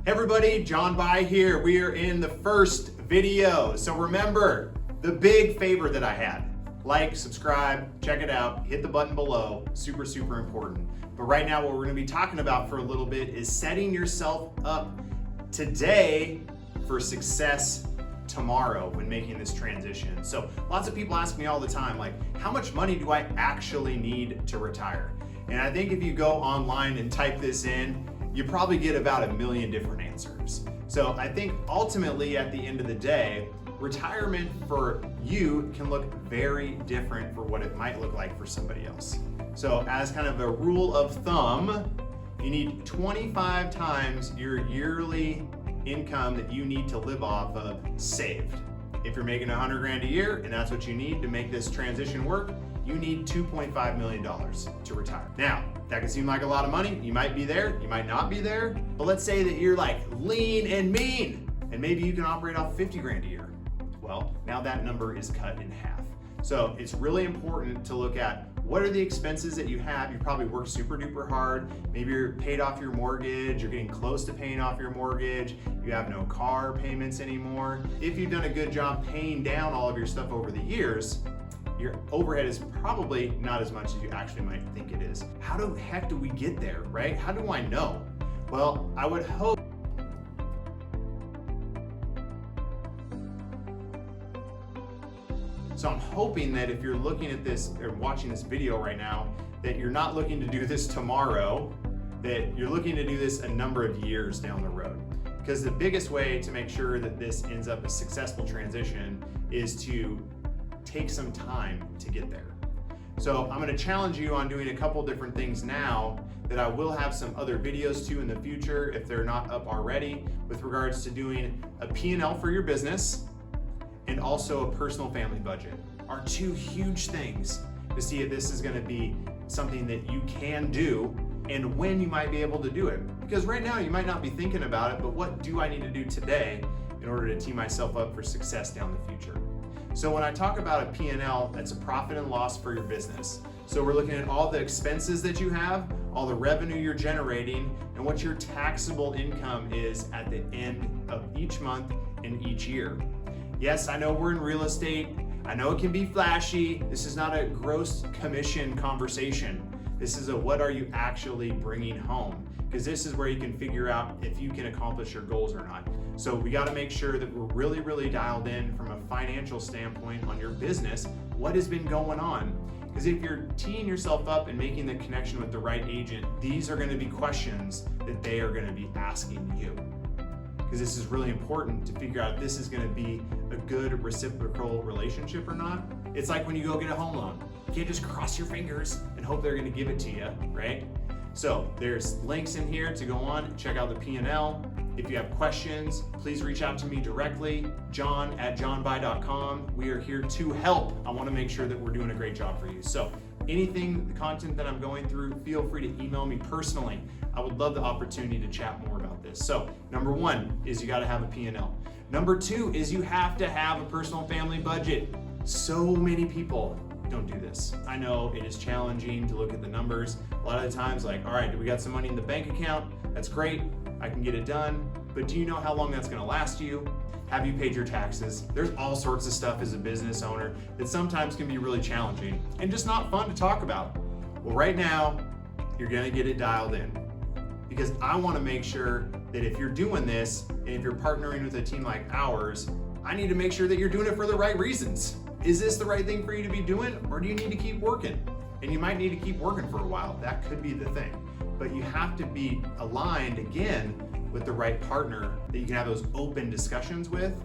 Hey everybody, Jon Bye here. We are in the first video. So remember, the big favor that I had. Like, subscribe, check it out, hit the button below. Super, super important. But right now what we're gonna be talking about for a little bit is setting yourself up today for success tomorrow when making this transition. So lots of people ask me all the time, like, how much money do I actually need to retire? And I think if you go online and type this in, you probably get about 1 million different answers. So I think ultimately at the end of the day, retirement for you can look very different for what it might look like for somebody else. So as kind of a rule of thumb, you need 25 times your yearly income that you need to live off of saved. If you're making 100 grand a year and that's what you need to make this transition work, you need $2.5 million to retire. Now, that can seem like a lot of money. You might be there, you might not be there, but let's say that you're like lean and mean, and maybe you can operate off 50 grand a year. Well, now that number is cut in half. So it's really important to look at what are the expenses that you have. You probably worked super duper hard. Maybe you're paid off your mortgage, you're getting close to paying off your mortgage, you have no car payments anymore. If you've done a good job paying down all of your stuff over the years, your overhead is probably not as much as you actually might think it is. How the heck do we get there, right? How do I know? Well, I would hope So I'm hoping that if you're looking at this or watching this video right now, that you're not looking to do this tomorrow, that you're looking to do this a number of years down the road. Because the biggest way to make sure that this ends up a successful transition is to take some time to get there. So I'm gonna challenge you on doing a couple different things now that I will have some other videos to in the future if they're not up already, with regards to doing a P&L for your business and also a personal family budget are two huge things to see if this is gonna be something that you can do and when you might be able to do it. Because right now you might not be thinking about it, but what do I need to do today in order to tee myself up for success down the future? So when I talk about a P&L, that's a profit and loss for your business. So we're looking at all the expenses that you have, all the revenue you're generating, and what your taxable income is at the end of each month and each year. Yes, I know we're in real estate. I know it can be flashy. This is not a gross commission conversation. This is a what are you actually bringing home? Because this is where you can figure out if you can accomplish your goals or not. So we got to make sure that we're really, really dialed in from a financial standpoint on your business, what has been going on. Because if you're teeing yourself up and making the connection with the right agent, these are going to be questions that they are going to be asking you. Because this is really important to figure out if this is going to be a good reciprocal relationship or not. It's like when you go get a home loan. You can't just cross your fingers and hope they're going to give it to you, right? So there's links in here to go on and check out the P&L. If you have questions, please reach out to me directly, john@jonbye.com. We are here to help. I want to make sure that we're doing a great job for you. So anything, the content that I'm going through, feel free to email me personally. I would love the opportunity to chat more about this. So number one is you got to have a P&L. Number two is you have to have a personal family budget. So many people don't do this. I know it is challenging to look at the numbers. A lot of the times, like, all right, do we got some money in the bank account? That's great, I can get it done. But do you know how long that's gonna last you? Have you paid your taxes? There's all sorts of stuff as a business owner that sometimes can be really challenging and just not fun to talk about. Well, right now, you're gonna get it dialed in. Because I wanna make sure that if you're doing this, and if you're partnering with a team like ours, I need to make sure that you're doing it for the right reasons. Is this the right thing for you to be doing, or do you need to keep working? And you might need to keep working for a while. That could be the thing. But you have to be aligned again with the right partner that you can have those open discussions with.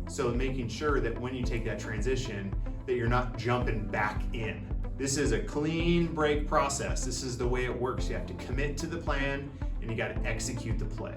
So making sure that when you take that transition, that you're not jumping back in. This is a clean break process. This is the way it works. You have to commit to the plan and you got to execute the play.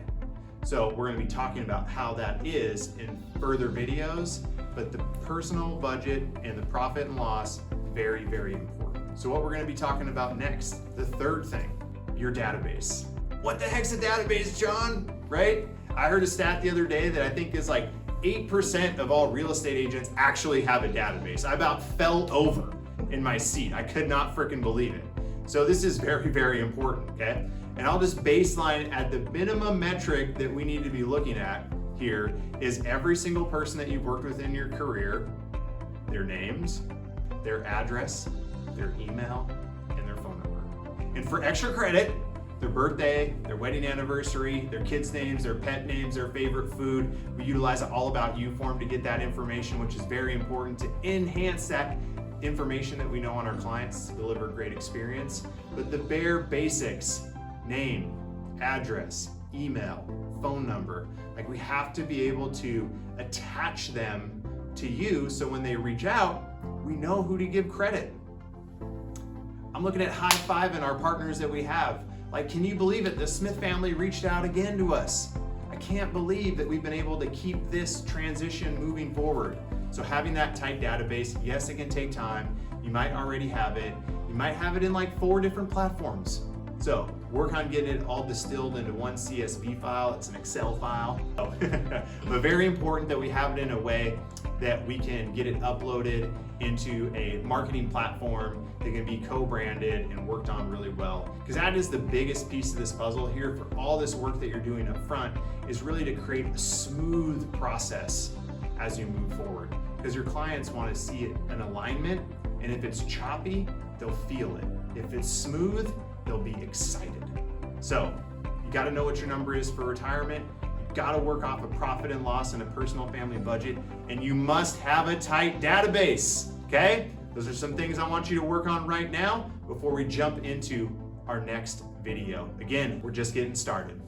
So we're going to be talking about how that is in further videos, but the personal budget and the profit and loss, very, very important. So what we're going to be talking about next, the third thing, your database. What the heck's a database, John? Right? I heard a stat the other day that I think is like 8% of all real estate agents actually have a database. I about fell over in my seat. I could not freaking believe it. So this is very, very important, okay? And I'll just baseline at the minimum metric that we need to be looking at here is every single person that you've worked with in your career, their names, their address, their email, and their phone number. And for extra credit, their birthday, their wedding anniversary, their kids' names, their pet names, their favorite food. We utilize an All About You form to get that information, which is very important to enhance that information that we know on our clients to deliver a great experience. But the bare basics, name, address, email, phone number, like we have to be able to attach them to you so when they reach out, we know who to give credit. I'm looking at high-fiving our partners that we have. Like, can you believe it? The Smith family reached out again to us. I can't believe that we've been able to keep this transition moving forward. So having that tight database, yes, it can take time. You might already have it. You might have it in like 4 different platforms. So work on getting it all distilled into one CSV file. It's an Excel file. But very important that we have it in a way that we can get it uploaded into a marketing platform that can be co-branded and worked on really well. Because that is the biggest piece of this puzzle here for all this work that you're doing up front, is really to create a smooth process as you move forward. Because your clients want to see an alignment, and if it's choppy, they'll feel it. If it's smooth, they'll be excited. So you got to know what your number is for retirement. You got to work off a profit and loss and a personal family budget, and you must have a tight database. Okay? Those are some things I want you to work on right now before we jump into our next video. Again, we're just getting started.